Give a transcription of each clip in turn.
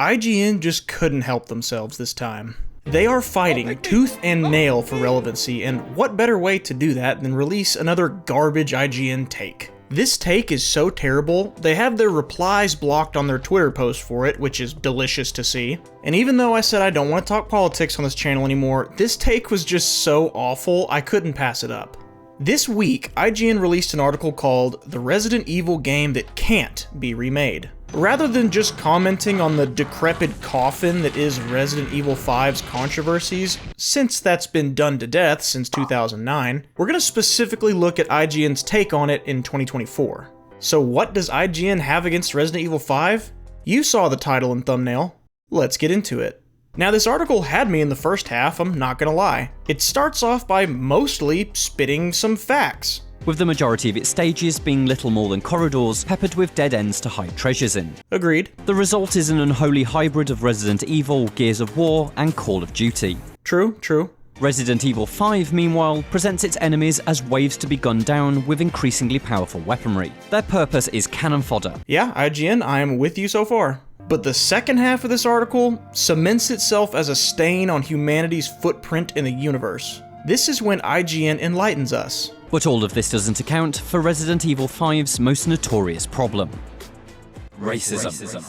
IGN just couldn't help themselves this time. They are fighting tooth and nail for relevancy, and what better way to do that than release another garbage IGN take? This take is so terrible, they have their replies blocked on their Twitter post for it, which is delicious to see. And even though I said I don't want to talk politics on this channel anymore, this take was just so awful, I couldn't pass it up. This week, IGN released an article called "The Resident Evil Game That Can't Be Remade." Rather than just commenting on the decrepit coffin that is Resident Evil 5's controversies, since that's been done to death since 2009, we're going to specifically look at IGN's take on it in 2024. So what does IGN have against Resident Evil 5? You saw the title and thumbnail. Let's get into it. Now, this article had me in the first half, I'm not gonna lie. It starts off by mostly spitting some facts, with the majority of its stages being little more than corridors peppered with dead ends to hide treasures in. Agreed. The result is an unholy hybrid of Resident Evil, Gears of War, and Call of Duty. True. Resident Evil 5, meanwhile, presents its enemies as waves to be gunned down with increasingly powerful weaponry. Their purpose is cannon fodder. Yeah, IGN, I am with you so far. But the second half of this article cements itself as a stain on humanity's footprint in the universe. This is when IGN enlightens us. But all of this doesn't account for Resident Evil 5's most notorious problem: racism.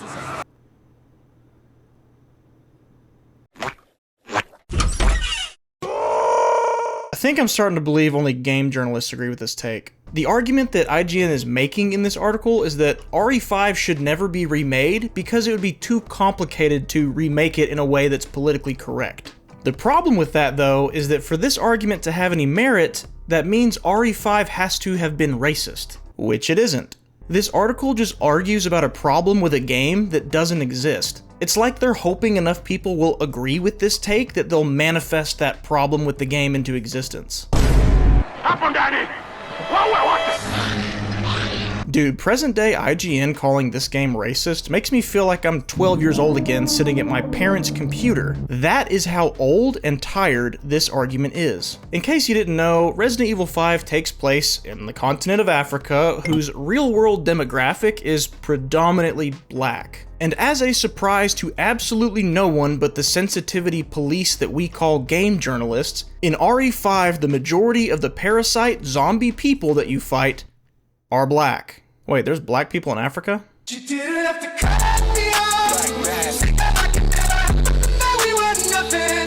I think I'm starting to believe only game journalists agree with this take. The argument that IGN is making in this article is that RE5 should never be remade because it would be too complicated to remake it in a way that's politically correct. The problem with that, though, is that for this argument to have any merit, that means RE5 has to have been racist, which it isn't. This article just argues about a problem with a game that doesn't exist. It's like they're hoping enough people will agree with this take that they'll manifest that problem with the game into existence. Dude, present day IGN calling this game racist makes me feel like I'm 12 years old again sitting at my parents' computer. That is how old and tired this argument is. In case you didn't know, Resident Evil 5 takes place in the continent of Africa, whose real-world demographic is predominantly black. And as a surprise to absolutely no one but the sensitivity police that we call game journalists, in RE5 the majority of the parasite zombie people that you fight are black. Wait, there's black people in Africa?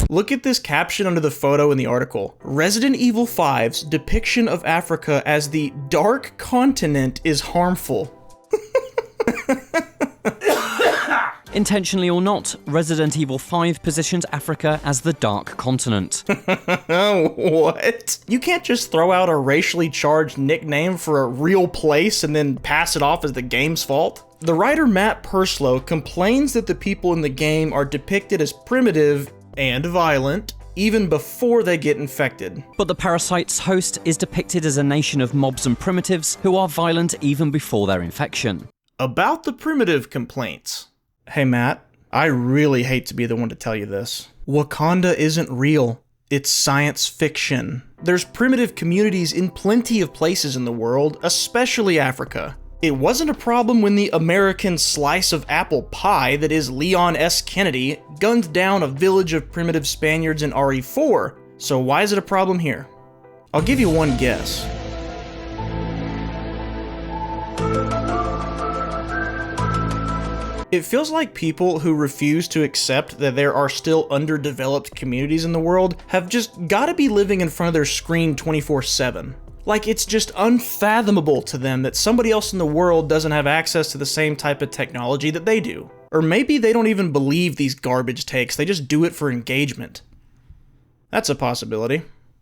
Look at this caption under the photo in the article. Resident Evil 5's depiction of Africa as the dark continent is harmful. Intentionally or not, Resident Evil 5 positions Africa as the Dark Continent. What? You can't just throw out a racially charged nickname for a real place and then pass it off as the game's fault? The writer Matt Purslow complains that the people in the game are depicted as primitive and violent even before they get infected. But the parasite's host is depicted as a nation of mobs and primitives who are violent even before their infection. About the primitive complaints. Hey Matt, I really hate to be the one to tell you this. Wakanda isn't real. It's science fiction. There's primitive communities in plenty of places in the world, especially Africa. It wasn't a problem when the American slice of apple pie that is Leon S. Kennedy gunned down a village of primitive Spaniards in RE4, so why is it a problem here? I'll give you one guess. It feels like people who refuse to accept that there are still underdeveloped communities in the world have just gotta be living in front of their screen 24/7. Like, it's just unfathomable to them that somebody else in the world doesn't have access to the same type of technology that they do. Or maybe they don't even believe these garbage takes, they just do it for engagement. That's a possibility.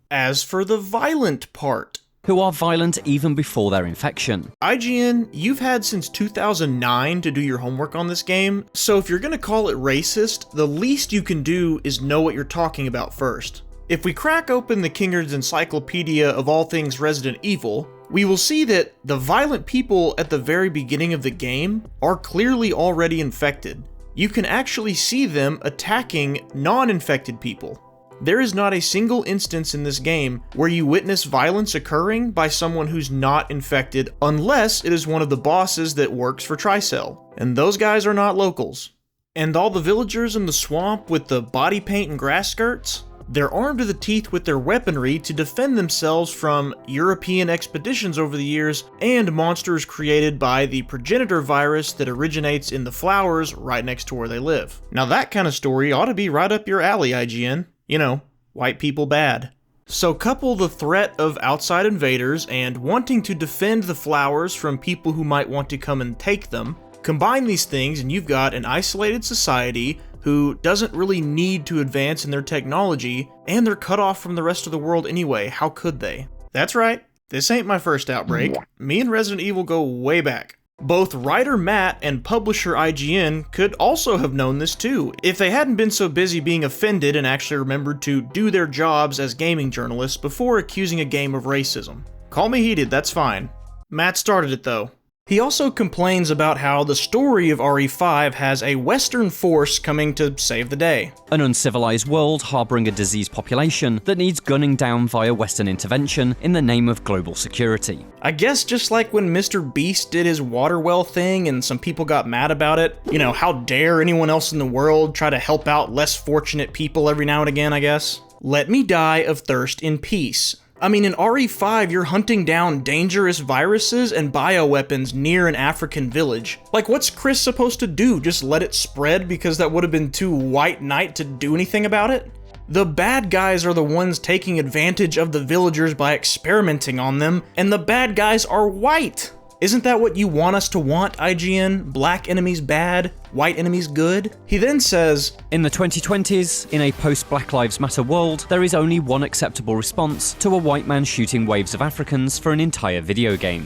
As for the violent part, who are violent even before their infection. IGN, you've had since 2009 to do your homework on this game, so if you're gonna call it racist, the least you can do is know what you're talking about first. If we crack open the Kingerd's encyclopedia of all things Resident Evil, we will see that the violent people at the very beginning of the game are clearly already infected. You can actually see them attacking non-infected people. There is not a single instance in this game where you witness violence occurring by someone who's not infected unless it is one of the bosses that works for Tricell, and those guys are not locals. And all the villagers in the swamp with the body paint and grass skirts? They're armed to the teeth with their weaponry to defend themselves from European expeditions over the years and monsters created by the progenitor virus that originates in the flowers right next to where they live. Now that kind of story ought to be right up your alley, IGN. You know, white people bad. So couple the threat of outside invaders and wanting to defend the flowers from people who might want to come and take them. Combine these things and you've got an isolated society who doesn't really need to advance in their technology, and they're cut off from the rest of the world anyway. How could they? That's right, this ain't my first outbreak. Me and Resident Evil go way back. Both writer Matt and publisher IGN could also have known this too, if they hadn't been so busy being offended and actually remembered to do their jobs as gaming journalists before accusing a game of racism. Call me heated, that's fine. Matt started it though. He also complains about how the story of RE5 has a Western force coming to save the day. An uncivilized world harboring a diseased population that needs gunning down via Western intervention in the name of global security. I guess just like when Mr. Beast did his water well thing and some people got mad about it, you know, how dare anyone else in the world try to help out less fortunate people every now and again, I guess? Let me die of thirst in peace. I mean, in RE5, you're hunting down dangerous viruses and bioweapons near an African village. Like, what's Chris supposed to do? Just let it spread because that would have been too white knight to do anything about it? The bad guys are the ones taking advantage of the villagers by experimenting on them, and the bad guys are white! Isn't that what you want us to want, IGN? Black enemies bad, white enemies good? He then says, in the 2020s, in a post-Black Lives Matter world, there is only one acceptable response to a white man shooting waves of Africans for an entire video game.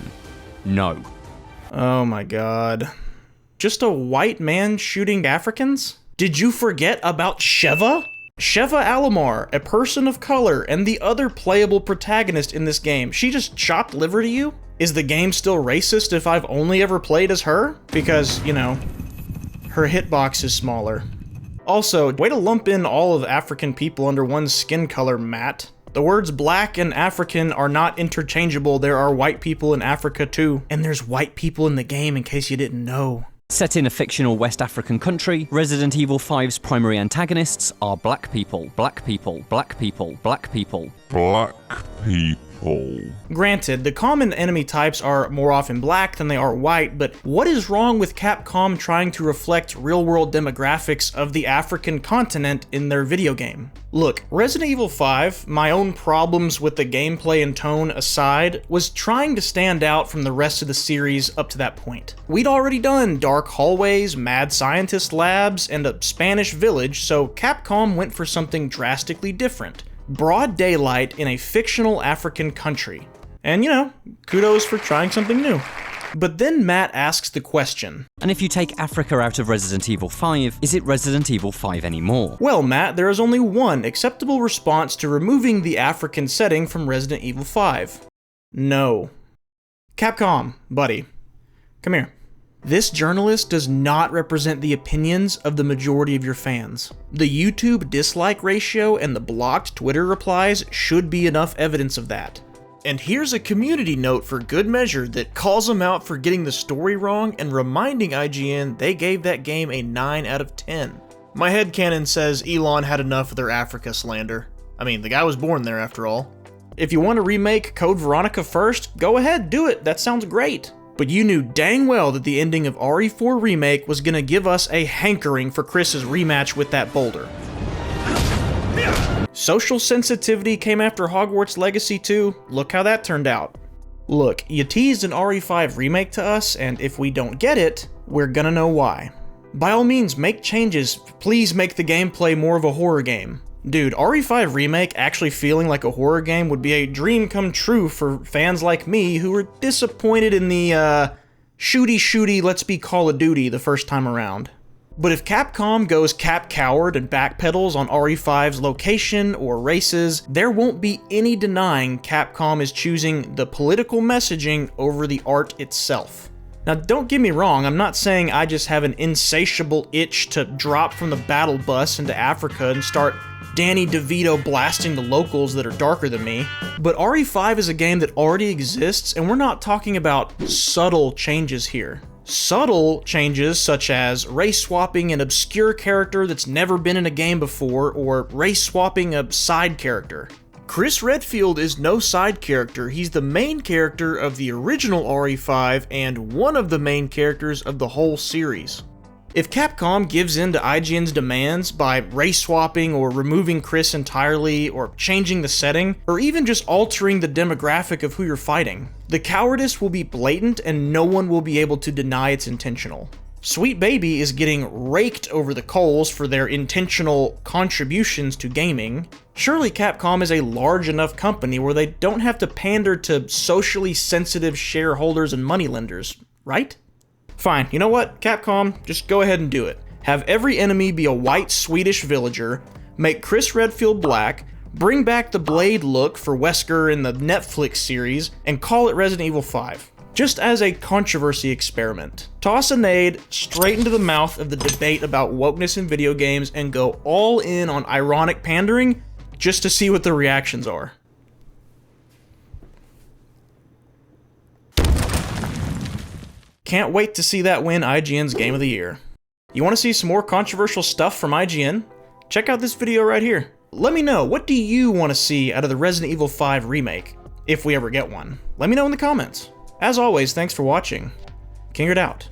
No. Oh my god. Just a white man shooting Africans? Did you forget about Sheva? Sheva Alomar, a person of color, and the other playable protagonist in this game. She just chopped liver to you? Is the game still racist if I've only ever played as her? Because, you know, her hitbox is smaller. Also, way to lump in all of African people under one skin color, Matt. The words black and African are not interchangeable. There are white people in Africa too. And there's white people in the game in case you didn't know. Set in a fictional West African country, Resident Evil 5's primary antagonists are black people, black people, black people, black people. Black people. Granted, the common enemy types are more often black than they are white, but what is wrong with Capcom trying to reflect real-world demographics of the African continent in their video game? Look, Resident Evil 5, my own problems with the gameplay and tone aside, was trying to stand out from the rest of the series up to that point. We'd already done dark hallways, mad scientist labs, and a Spanish village, so Capcom went for something drastically different. Broad daylight in a fictional African country. And you know, kudos for trying something new. But then Matt asks the question. And if you take Africa out of Resident Evil 5, is it Resident Evil 5 anymore? Well, Matt, there is only one acceptable response to removing the African setting from Resident Evil 5. No. Capcom, buddy. Come here. This journalist does not represent the opinions of the majority of your fans. The YouTube dislike ratio and the blocked Twitter replies should be enough evidence of that. And here's a community note for good measure that calls them out for getting the story wrong and reminding IGN they gave that game a 9 out of 10. My headcanon says Elon had enough of their Africa slander. I mean, the guy was born there after all. If you want to remake Code Veronica first, go ahead, do it, that sounds great. But you knew dang well that the ending of RE4 Remake was gonna give us a hankering for Chris's rematch with that boulder. Social sensitivity came after Hogwarts Legacy 2, look how that turned out. Look, you teased an RE5 remake to us, and if we don't get it, we're gonna know why. By all means, make changes, please make the gameplay more of a horror game. Dude, RE5 Remake actually feeling like a horror game would be a dream come true for fans like me who were disappointed in the, shooty let's be Call of Duty the first time around. But if Capcom goes Cap Coward and backpedals on RE5's location or races, there won't be any denying Capcom is choosing the political messaging over the art itself. Now don't get me wrong, I'm not saying I just have an insatiable itch to drop from the battle bus into Africa and start Danny DeVito blasting the locals that are darker than me, but RE5 is a game that already exists and we're not talking about subtle changes here. Subtle changes such as race swapping an obscure character that's never been in a game before, or race swapping a side character. Chris Redfield is no side character, he's the main character of the original RE5 and one of the main characters of the whole series. If Capcom gives in to IGN's demands by race swapping or removing Chris entirely, or changing the setting, or even just altering the demographic of who you're fighting, the cowardice will be blatant and no one will be able to deny it's intentional. Sweet Baby is getting raked over the coals for their intentional contributions to gaming. Surely Capcom is a large enough company where they don't have to pander to socially sensitive shareholders and moneylenders, right? Fine, you know what, Capcom, just go ahead and do it. Have every enemy be a white Swedish villager, make Chris Redfield black, bring back the Blade look for Wesker in the Netflix series, and call it Resident Evil 5. Just as a controversy experiment. Toss a nade straight into the mouth of the debate about wokeness in video games and go all in on ironic pandering just to see what the reactions are. Can't wait to see that win IGN's Game of the Year. You want to see some more controversial stuff from IGN? Check out this video right here. Let me know, what do you want to see out of the Resident Evil 5 remake, if we ever get one? Let me know in the comments. As always, thanks for watching. Kingerd out.